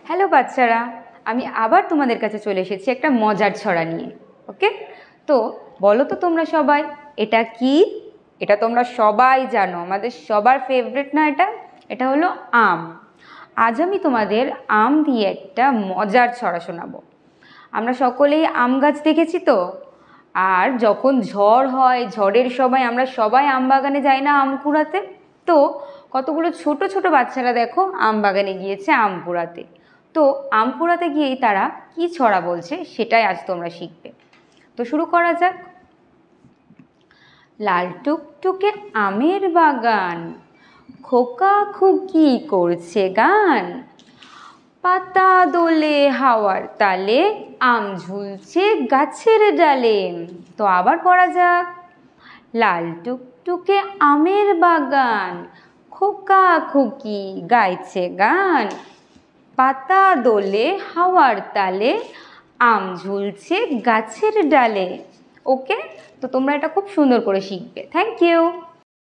Hello বাচ্চারা, আমি আবার তোমাদের কাছে চলে এসেছি একটা মজার ছড়া নিয়ে। ওকে, তো বলো তো তোমরা সবাই এটা কি? এটা তোমরা সবাই জানো, আমাদের সবার ফেভারিট না এটা? এটা হলো আম। আজ আমি তোমাদের আম দিয়ে একটা মজার ছড়া শোনাবো। আমরা সকলেই আম গাছ দেখেছি তো, আর যখন ঝড় হয়, ঝড়ের সময় আমরা সবাই আম বাগানে যাই না আম কুড়াতে? তো কতগুলো ছোট ছোট বাচ্চারা দেখো আম বাগানে গিয়েছে আম কুড়াতে। তো আম কুড়াতে গিয়েই তারা কি ছড়া বলছে সেটাই আজ তোমরা শিখবে। তো শুরু করা যাক। লাল টুকটুকে আমের বাগান, খোকা খুকি করছে গান, পাতা দোলে হাওয়ার তালে, আম ঝুলছে গাছের ডালে। তো আবার পড়া যাক। লাল টুকটুকে আমের বাগান, খোকা খুকি গাইছে গান, পাতা দোলে হাওয়ার তালে, আম ঝুলছে গাছের ডালে। ওকে, তো তোমরা এটা খুব সুন্দর করে শিখবে। Thank you.